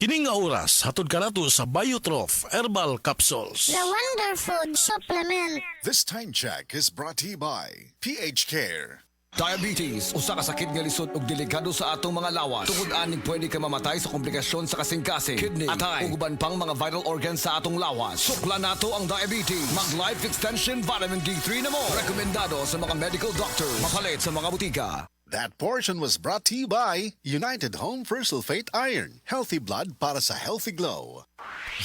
Kining nga oras hatod kanato sa Biotrof Herbal Capsules. The Wonder Food Supplement. This time check is brought to you by PH Care. Diabetes, usa ka sakit nga lisod ug delikado sa atong mga lawas. Tungod aning pwede ka mamatay sa komplikasyon sa kasing-kasing, kidney, atay, ug uban pang mga vital organs sa atong lawas. Sukla nato ang diabetes. Mag Life Extension Vitamin D3 na mo. Rekomendado sa mga medical doctors. Mapalit sa mga butika. That portion was brought to you by United Home for Sulfate Iron. Healthy blood para sa healthy glow.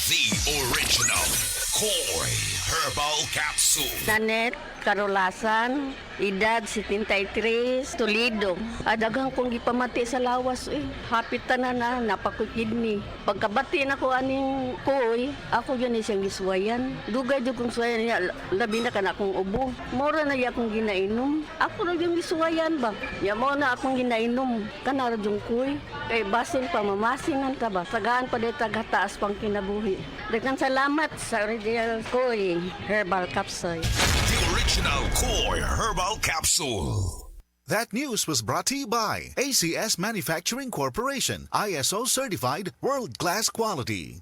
The original Koi Herbal Capsule. Nanet Carolasan, edad 73, Toledo. Adagang kong gipamati sa lawas Hapit tanan na napakukidney. Pagkabati na ko aning koy, ako yun siyang giswayan. Dugay jud kong swayan niya, labi na kana akong ubo. Mora na iya akong ginainom. Ako na yung giswayan ba? Ya mo na akong ginainom. Kana ra yung koy. Kay basin pa mamasingan ka ba? Sagaan pa dito taas pang kinabuhi. Daghang salamat sa original koy herbal capsule. The original Koi Herbal Capsule. That news was brought to you by ACS Manufacturing Corporation. ISO certified world-class quality.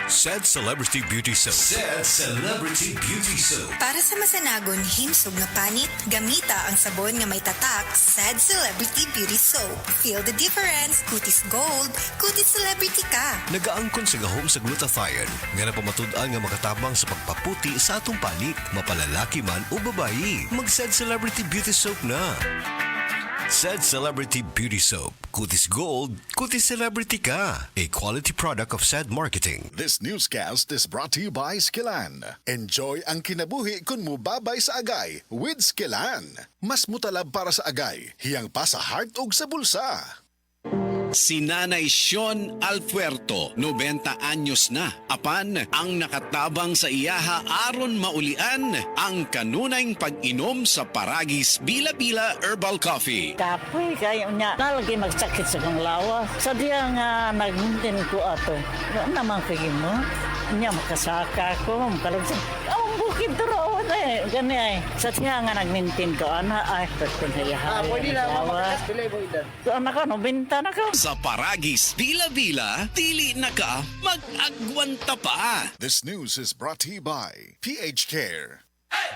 Said Celebrity Beauty Soap. Said Celebrity Beauty Soap. Para sa masanagon himsog nga panit, gamita ang sabon nga may tatak, Sad Celebrity Beauty Soap. Feel the difference, kutis gold, kutis celebrity ka. Nagaangkon sa gahom sa glutathione nga napamatud-an nga makatabang sa pagpaputi sa atong panit, mapalalaki man o babayi. Mag-Said Celebrity Beauty Soap na. Said Celebrity Beauty Soap. Kutis Gold, kutis celebrity ka. A quality product of Said Marketing. This newscast is brought to you by Skillan. Enjoy ang kinabuhi kun mubabay sa agay with Skillan. Mas mutalab para sa agay, hiyang pa sa heart ug sa bulsa. Si Nanay Sean Alpuerto, 90 anyos na. Apan, ang nakatabang sa iyaha aron maulian ang kanunayng pag-inom sa Paragis Bila-Bila Herbal Coffee. Kapoy kayo niya. Nalagi magsakit sa kong lawa. Sa diya nga nagmintin ko ato. Ano naman kayo mo? Niya makasaka ko. Makalagsan. Ang bukid duro eh. Gani ay. Sa diya nga nagmintin ko. Ana ay pagkun hayahay. Pwede na mo makasbilay mo idan. So anak ka, no? Binta na ka. Sa Paragis Bila-Bila, dili na ka mag-agwanta pa. This news is brought to you by PH Care.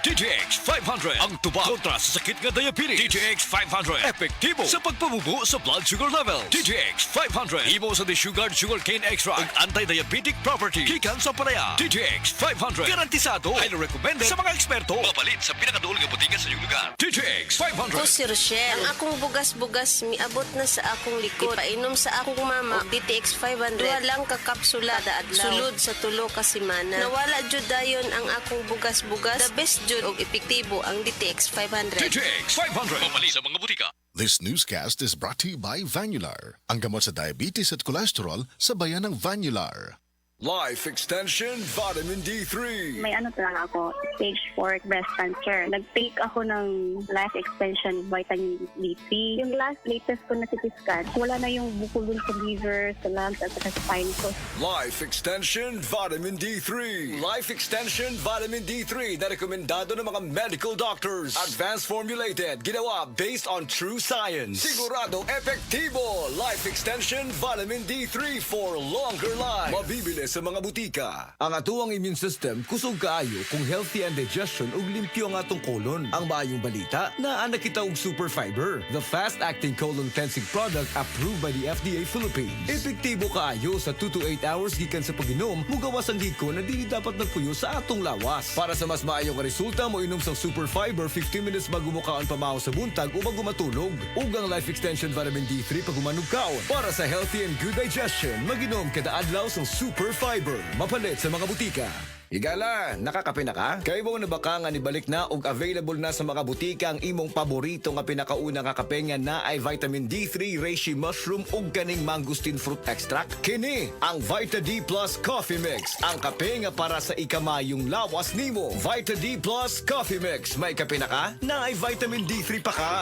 DTX 500 ang tubag kontra sa sakit nga diabetes. DTX 500 epektibo sa pagpabubo sa blood sugar level. DTX 500 imo sa desugared sugarcane extract ug anti-diabetic property gikan sa palaya. DTX 500 garantisado, highly recommended sa mga eksperto. Mapalit sa pinakaduol nga butika sa iyong lugar. DTX 500. Ako si Rochelle. Ang akong bugas-bugas miabot na sa akong likod. Painom sa akong mama og DTX 500. Duha lang ka kapsula kada adlaw. Sulod sa tulo ka semana. Nawala jud dayon ang akong bugas-bugas. The best jud og epektibo ang DTX 500. DTX 500 mapalit sa mga butika. This newscast is brought to you by Vanular. Ang gamot sa diabetes at cholesterol sa bayan ng Vanular. Life Extension Vitamin D3. May ano talaga ako, stage 4 breast cancer. Nag-take ako ng life extension vitamin D3. Yung latest ko na CT scan, wala na yung bukol dun sa liver, sa lungs, at sa spine ko. Life Extension Vitamin D3. Life Extension Vitamin D3 na rekomendado ng mga medical doctors. Advanced formulated, ginawa based on true science. Sigurado epektibo. Life Extension Vitamin D3 for longer life. Mabibili sa mga butika. Ang atuang immune system kusog kaayo kung healthy ang digestion ug limpyo ang atong colon. Ang maayong balita, naa na kita og super fiber, the fast-acting colon cleansing product approved by the FDA Philippines. Epektibo kaayo sa 2 to 8 hours gikan sa pag-inom, mugawas ang giko na dili dapat nagpuyo sa atong lawas. Para sa mas maayong resulta, mo inom sa super fiber 15 minutes bago mo kaon pamahaw sa buntag o bago matulog. Ug ang Life Extension Vitamin D3 pag umanug kaon. Para sa healthy and good digestion, mag-inom kada adlaw sa super fiber. Mapalit sa mga butika. Higala, nakakape na ka? Kay mo na baka nga nibalik na ug available na sa mga butika ang imong paborito nga pinakauna nga kape nga na ay vitamin D3, reishi mushroom ug kaning mangosteen fruit extract? Kini ang Vita D Plus Coffee Mix. Ang kape nga para sa ikamayong lawas nimo. Vita D Plus Coffee Mix. May kape na ka? Na ay vitamin D3 pa ka.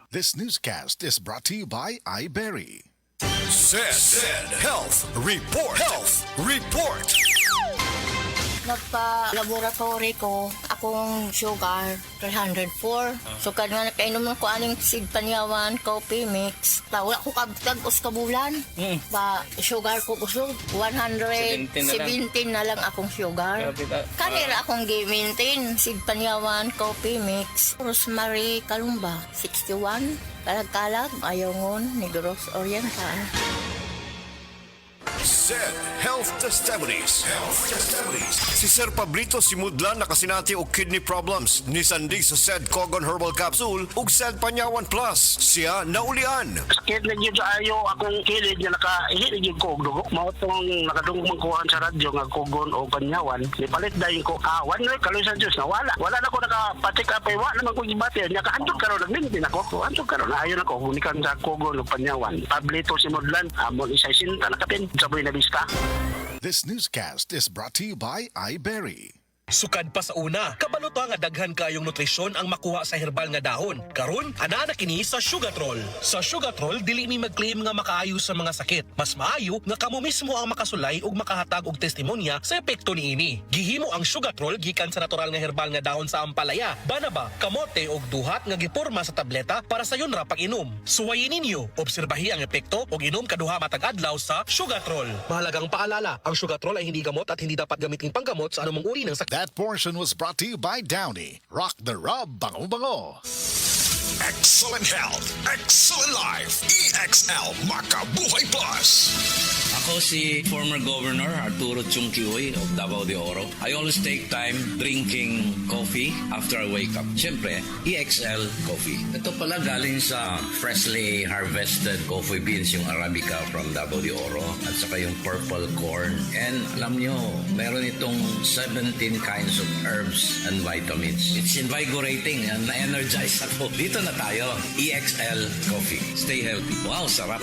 This newscast is brought to you by iBerry. Said Health Report. Health Report. Nagpa-laboratory ko, akong sugar, 304. Sukad nga nakainom ko aning Sig Panyawan coffee mix. Wala ko tag-us ka bulan. Ba, sugar ko kusog. 117 na lang akong sugar. Kanira akong gi-maintain. Sig Panyawan coffee mix. Rosemary Kalumba, 61. Kalag-kalag, Ayongon, Negros Oriental. Said Health Testimonies. Si Sir Pablito Simudlan nakasinati og kidney problems ni sandig sa Said Cogon Herbal Capsule ug Said Panyawan Plus. Siya naulian. Sakit na gyud ayo akong kilid nga nakaihit gyud ko og dugo. Mao tong nakadungog magkuhan sa radyo nga Cogon o Panyawan. Nipalit dayon ko awan na kaloy sa Dios nawala. Wala na ko nakapatik apay wa naman ko gibati nya kaadto karon nagmintin ako. Anto karon ayo na ko unikan sa Cogon o Panyawan. Pablito Simudlan amon isa sinta nakapin sa Buena Vista. This newscast is brought to you by iBerry. Sukad pa sa una, kabalo to nga daghan kayong nutrisyon ang makuha sa herbal nga dahon. Karon, ana na kini sa Sugatrol. Sa Sugatrol, dili mi mag-claim nga makaayo sa mga sakit. Mas maayo nga kamo mismo ang makasulay ug makahatag og testimonya sa epekto niini. Gihimo ang Sugatrol gikan sa natural nga herbal nga dahon sa ampalaya, banaba, kamote ug duhat nga giporma sa tableta para sa yun ra pag-inom. Suwayin ninyo, obserbahi ang epekto ug inom kaduha matag adlaw sa Sugatrol. Mahalagang paalala, ang Sugatrol ay hindi gamot at hindi dapat gamitin panggamot sa anumang uri ng sakit. That portion was brought to you by Downy. Rock the Rub, bango-bango. Excellent health, excellent life. EXL Makabuhay Plus. Ako si former Governor Arturo Chungkihoy of Davao de Oro. I always take time drinking coffee after I wake up. Siyempre, EXL Coffee. Ito pala galing sa freshly harvested coffee beans, yung Arabica from Davao de Oro at saka yung purple corn. And alam nyo, meron itong 17 kinds of herbs and vitamins. It's invigorating and na-energize ako. Dito na tayo, EXL Coffee. Stay healthy. Wow, sarap.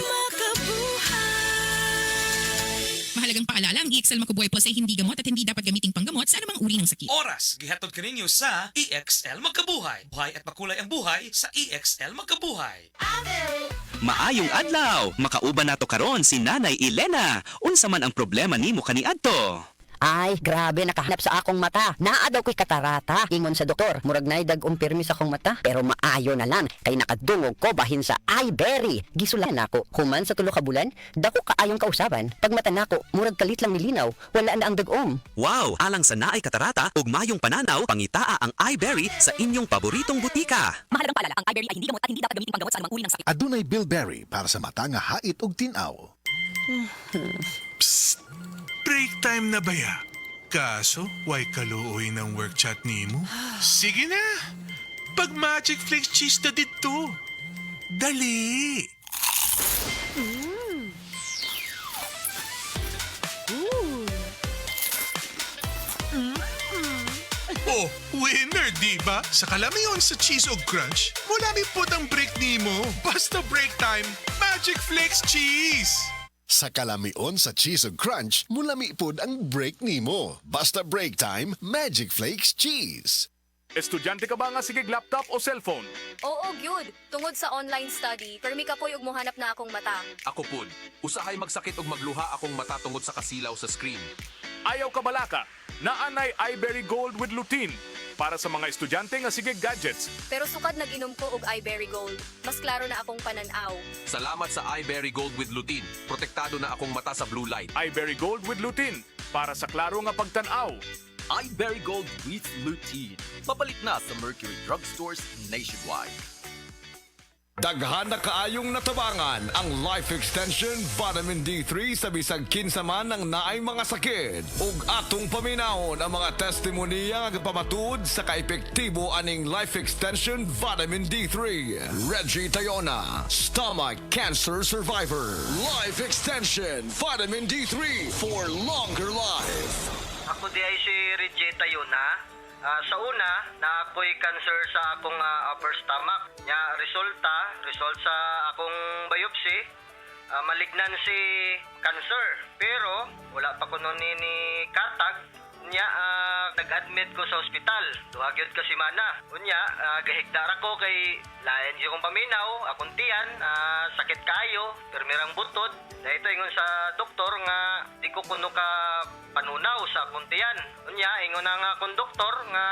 Mahalagang paalala, ang EXL Makabuhay Plus ay hindi gamot at hindi dapat gamiting panggamot sa anumang uri ng sakit. Oras, gihatod kaninyo sa EXL Makabuhay. Buhay at makulay ang buhay sa EXL Makabuhay. Maayong adlaw! Makauban nato karon si Nanay Elena. Unsa man ang problema nimo kaniadto? Ay, grabe, nakahanap sa akong mata. Naa daw ko'y katarata. Ingon sa doktor, murag nay dag-umpirmi sa akong mata. Pero maayo na lang, kay nakadungog ko bahin sa iBerry. Gisulan ako, human sa 3 ka bulan, dako kaayong kausaban. Pag mata nako, murag kalit lang nilinaw, wala na ang dag-om. Wow! Alang sa naay katarata ug mayong pananaw, pangitaa ang iBerry sa inyong paboritong butika. Mahalagang paalala, ang iBerry ay hindi gamot at hindi dapat gamiting panggamot sa anumang uri ng sakit. Adunay Bilberry para sa mata nga hait ug tinaw. Psst! Break time na ba ya? Kaso, why kaluoy ng work chat nimo? Sige na! Pag Magic Flakes cheese na dito. Dali! Oh, winner, diba? Sa kalamiyon sa cheese o crunch, mulami po ang break nimo. Basta break time, Magic Flakes cheese! Sa kalamion sa Cheese ug Crunch, mulami pod ang break nimo. Basta break time, Magic Flakes Cheese. Estudyante ka ba nga sigig laptop o cellphone? Oo, gyud. Tungod sa online study, permi ka po'y ug mohanap na akong mata. Ako pud, usahay magsakit og magluha akong mata tungod sa kasilaw sa screen. Ayaw ka balaka, naanay iBerry Gold with lutein para sa mga estudyante nga sigig gadgets. Pero sukad nag-inom ko og iBerry Gold. Mas klaro na akong pananaw. Salamat sa iBerry Gold with lutein. Protektado na akong mata sa blue light. iBerry Gold with lutein para sa klaro nga pagtanaw. iBerry Gold with lutein. Mabalik na sa Mercury Drugstores nationwide. Daghan na kaayong natabangan ang Life Extension Vitamin D3 sa bisag kinsa man ng naay mga sakit. Ug atong paminahon ang mga testimonya nga nagpamatud sa kaepektibo aning Life Extension Vitamin D3. Reggie Tayona, stomach cancer survivor. Life Extension Vitamin D3 for longer life. Ako di ay si Reggie Tayona. Sa una, na ako'y cancer sa akong upper stomach. Nya result sa akong biopsy, malignancy cancer. Pero wala pa ko nun ni katag. Nya nag-admit ko sa ospital. Duhagyod ka semana. Unya gahigdara ko kay lain di kong paminaw, akong tiyan, sakit kayo, permirang butod. Dahito ingon sa doktor nga di ko kuno ka panunaw sa akong tiyan. Unya ingon na nga akong doktor nga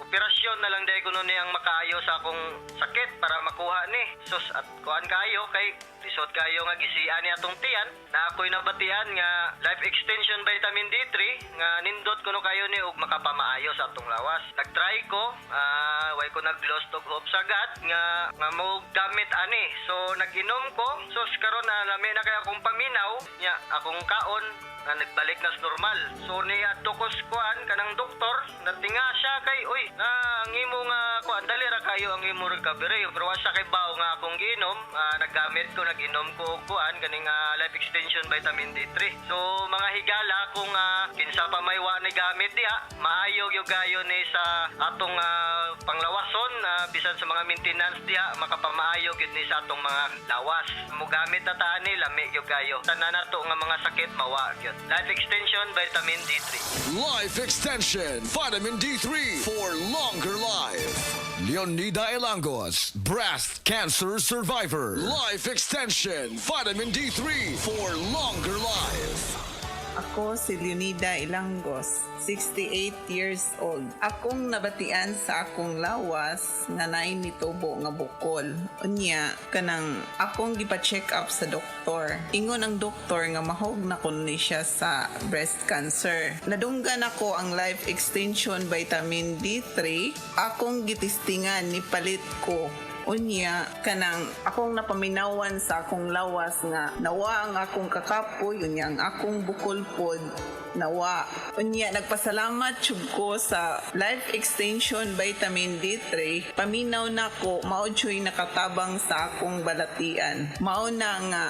operasyon na lang dahil ko nun ang makaayo sa akong sakit para makuha ni. Sus, at kuan kayo kay lisod kayo nga gisian ni atong tiyan na ako'y nabatian nga life extension vitamin D3 nga nindot kuno kayo ni og makapamaayo sa atong lawas. Nagtry ko, way ko nag-lost og hope sagad nga mo gamit ani. So nag-inom ko. So karon na lami na kay akong paminaw nya akong kaon na nagbalik na sa normal. So niya tukos kuan kanang doktor natinga siya kay uy na ang imo nga kuan dali ra kayo ang imo recovery pero sa kay bawo nga akong giinom naggamit ko nag-inom ko og kuan kaning life extension vitamin D3. So mga higala kung kinsa pa may wa ni gamit diha maayo gyud gayo ni sa atong panglawason bisan sa mga maintenance diha makapamaayo gyud ni sa atong mga lawas. Mo gamit na ta ani lami gyud gayo. Tanan nato nga mga sakit mawa gyud. Life extension vitamin D3. Life Extension Vitamin D3 for longer life. Leonida Elangos, breast cancer survivor. Life Extension Vitamin D3 for longer life. Ako si Leonida Ilangos, 68 years old. Akong nabatian sa akong lawas nga naay nitubo nga bukol. Unya, kanang akong gipa-check up sa doktor. Ingon ang doktor nga mahog na kuno ni siya sa breast cancer. Nadunggan ako ang life extension vitamin D3. Akong gitistingan ni palit ko. Unya, kanang akong napaminawan sa akong lawas nga nawa ang akong kakapoy, unya ang akong bukol pod nawa. Unya, nagpasalamat jud ko sa Life Extension Vitamin D3. Paminaw na ko, mao jud nakatabang sa akong balatian. Mao na nga,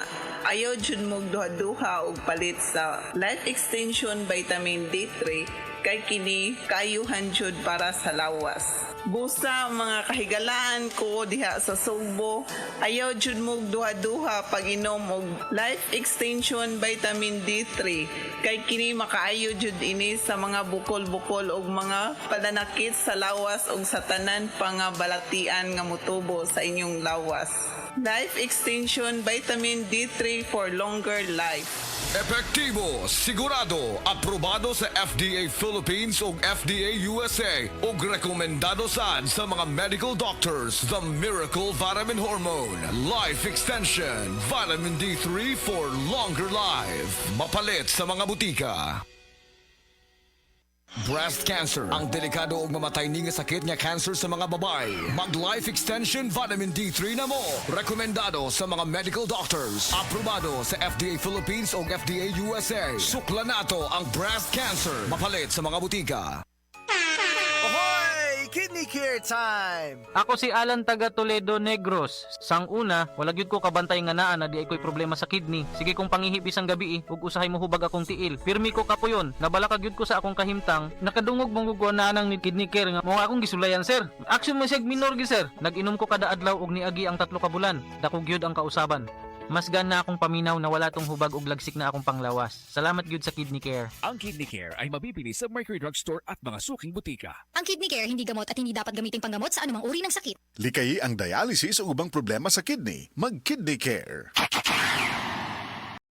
ayaw jud mo duha-duha og palit sa Life Extension Vitamin D3 kay kini kayuhan jud para sa lawas. Busa mga kahigalaan ko diha sa Sugbo, ayaw jud mo duha-duha pag inom og Life Extension Vitamin D3 kay kini makaayo jud ini sa mga bukol-bukol og mga padanakit sa lawas og sa tanan pa nga balatian nga motubo sa inyong lawas. Life Extension Vitamin D3 for longer life. Epektibo, sigurado, aprobado sa FDA Philippines ug FDA USA ug rekomendado sad sa mga medical doctors. The Miracle Vitamin Hormone, Life Extension, Vitamin D3 for longer life. Mapalit sa mga butika. Breast cancer, ang delikado ug mamatay ni nga sakit nga cancer sa mga babae. Mag Life Extension Vitamin D3 na mo. Rekomendado sa mga medical doctors. Aprobado sa FDA Philippines ug FDA USA. Sukla nato ang breast cancer. Mapalit sa mga butika. Ahoy! Kidney Care time! Ako si Alan taga Toledo Negros. Sang una, wala gyud ko kabantay nga naa na di ay ko'y problema sa kidney. Sige kong pangihip isang gabi ug usahay mo hubag akong tiil. Pirmi ko kapuyon. Nabalaka gyud ko sa akong kahimtang. Nakadungog mong gugwa nang ni kidney care nga mo akong gisulayan sir. Action man siya minor gi sir. Nag-inom ko kada adlaw og niagi ang 3 ka bulan. Dako gyud ang kausaban. Mas gana akong paminaw na wala tong hubag og lagsik na akong panglawas. Salamat gyud sa Kidney Care. Ang Kidney Care ay mabibili sa Mercury Drugstore at mga suking butika. Ang Kidney Care hindi gamot at hindi dapat gamiting panggamot sa anumang uri ng sakit. Likayi ang dialysis o ubang problema sa kidney. Mag-Kidney Care.